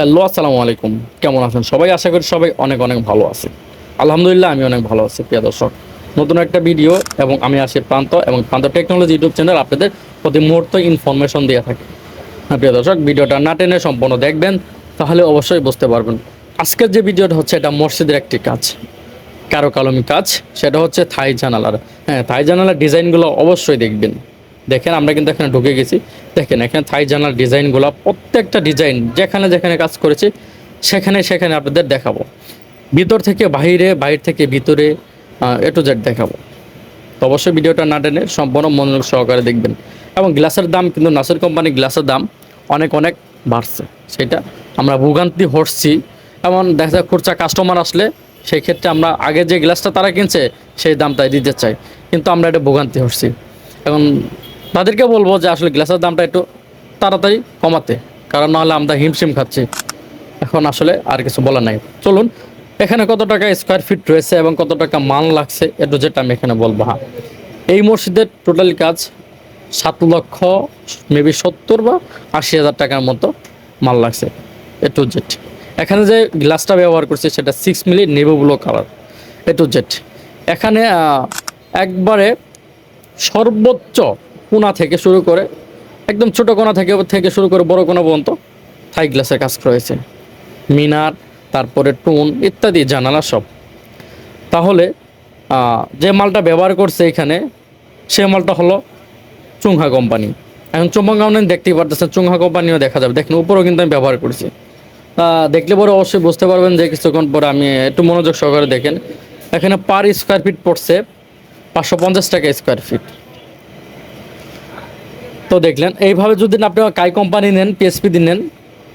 Hello, আসসালামু আলাইকুম। কেমন আছেন সবাই? আশা করি সবাই অনেক অনেক ভালো আছে। আলহামদুলিল্লাহ, আমি অনেক ভালো আছি। প্রিয় দর্শক, নতুন একটা ভিডিও এবং আমি আসি প্রান্ত এবং প্রান্ত টেকনোলজি ইউটিউব চ্যানেল আপনাদের প্রতি মুহূর্তে ইনফরমেশন দিয়ে থাকি। হ্যাঁ প্রিয় দর্শক, ভিডিওটা না টেনে সম্পূর্ণ দেখবেন, তাহলে অবশ্যই বুঝতে পারবেন। আজকের যে ভিডিওটা হচ্ছে, এটা মসজিদের একটি কাজ, কারুকলামি কাজ। সেটা হচ্ছে থাই জানালার। হ্যাঁ, থাই জানালার ডিজাইনগুলো অবশ্যই দেখবেন। দেখেন, আমরা কিন্তু এখানে ঢুকে গেছি। দেখেন এখানে থাই জানালার ডিজাইনগুলো, প্রত্যেকটা ডিজাইন যেখানে যেখানে কাজ করেছি সেখানে সেখানে আপনাদের দেখাবো। ভিতর থেকে বাহিরে, বাহির থেকে ভিতরে, এ টু জেড দেখাবো। তো অবশ্যই ভিডিওটা না টেনে সম্পূর্ণ মনোযোগ সহকারে দেখবেন। এবং গ্লাসের দাম কিন্তু, নাসির কোম্পানির গ্লাসের দাম অনেক অনেক বাড়ছে। সেটা আমরা ভোগান্তি হচ্ছি। এমন দেখা যায় খুচরা কাস্টমার আসলে সেই ক্ষেত্রে আমরা আগে যে গ্লাসটা তারা কিনছে সেই দামটাই দিতে চাই, কিন্তু আমরা এটা ভোগান্তি হচ্ছি। এখন তাদেরকে বলবো যে আসলে গ্লাসের দামটা একটু তাড়াতাড়ি কমাতে, কারণ নাহলে আমরা হিমশিম খাচ্ছি। এখন আসলে আর কিছু বলার নাই। চলুন, এখানে কত টাকা স্কোয়ার ফিট রয়েছে এবং কত টাকা মান লাগছে একটু যেটা আমি এখানে বলবো। হ্যাঁ, এই মসজিদের টোটালি কাজ 7 লক্ষ মেবি 70 বা 80 হাজার টাকার মতো মাল লাগছে এ টু জেড। এখানে যে গ্লাসটা ব্যবহার করছে সেটা 6 মিলি navy blue colour A to Z. এখানে একবারে সর্বোচ্চ কোণা থেকে শুরু করে, একদম ছোট কোণা থেকে শুরু করে বড় কোণা পর্যন্ত থাই গ্লাসের কাজ রয়েছে। মিনার, তারপরে টুন ইত্যাদি জানালা সব। তাহলে যে মালটা ব্যবহার করছে এখানে, সে মালটা হলো চুংহা কোম্পানি। এখন চুম্বক গাউন দেখতেই পারতেছেন, চুংহা কোম্পানিও দেখা যাবে। দেখেন উপরেও কিন্তু আমি ব্যবহার করছি। দেখলে পরে অবশ্যই বুঝতে পারবেন যে কিছুক্ষণ পরে, আমি একটু মনোযোগ সহকারে দেখেন। এখানে পার স্কোয়ার ফিট পড়ছে 550 টাকা স্কোয়ার ফিট। তো দেখলেন, এইভাবে যদি আপনি কাই কোম্পানি নেন, পিএসপি দিয়ে নেন,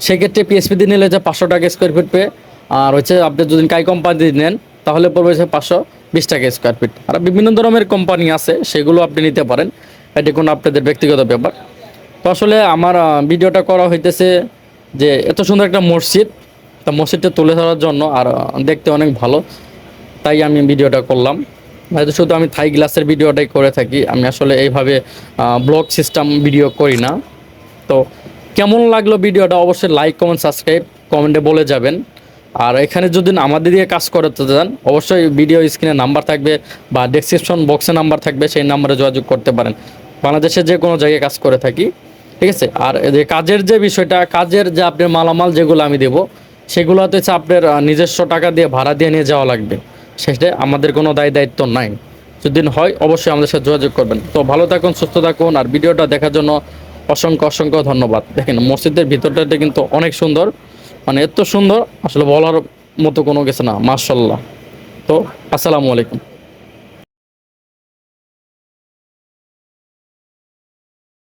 সেক্ষেত্রে পিএসপি দিয়ে নিলে যে 500 টাকা স্কোয়ার ফিট পেয়ে, আর হচ্ছে আপনি যদি কাই কোম্পানি দিয়ে নেন তাহলে পড়বে হচ্ছে 520 টাকা স্কোয়ার ফিট। আর বিভিন্ন ধরনের কোম্পানি আছে, সেগুলো আপনি নিতে পারেন। এটি কোনো আপনাদের ব্যক্তিগত ব্যাপার। তো আসলে আমার ভিডিওটা করা হইতেছে যে এত সুন্দর একটা মসজিদ, তা মসজিদটা তুলে ধরার জন্য, আর দেখতে অনেক ভালো, তাই আমি ভিডিওটা করলাম। হয়তো শুধু আমি থাই গ্লাসের ভিডিওটাই করে থাকি, আমি আসলে এইভাবে ব্লগ সিস্টেম ভিডিও করি না। তো কেমন লাগলো ভিডিওটা অবশ্যই লাইক, কমেন্ট, সাবস্ক্রাইব কমেন্টে বলে যাবেন। আর এখানে যদি আমাদের দিয়ে কাজ করতে চান, অবশ্যই ভিডিও স্ক্রিনে নাম্বার থাকবে বা ডেসক্রিপশন বক্সে নাম্বার থাকবে, সেই নাম্বারে যোগাযোগ করতে পারেন। বাংলাদেশের যে কোনো জায়গায় কাজ করে থাকি, ঠিক আছে। আর যে কাজের যে বিষয়টা, কাজের যে আপনার মালামাল যেগুলো আমি দেবো, সেগুলো হচ্ছে আপনার নিজস্ব টাকা দিয়ে ভাড়া দিয়ে নিয়ে যাওয়া লাগবে। সেটা আমাদের কোনো দায়িত্ব নাই। যদি হয় অবশ্যই আমাদের সাথে যোগাযোগ করবেন। তো ভালো থাকুন, সুস্থ থাকুন। আর ভিডিওটা দেখার জন্য অসংখ্য অসংখ্য ধন্যবাদ। দেখেন মসজিদের ভিতরটাতে কিন্তু অনেক সুন্দর, মানে এত সুন্দর আসলে বলার মতো কোনো কিছু না, মাশাআল্লাহ। তো আসসালামু আলাইকুম।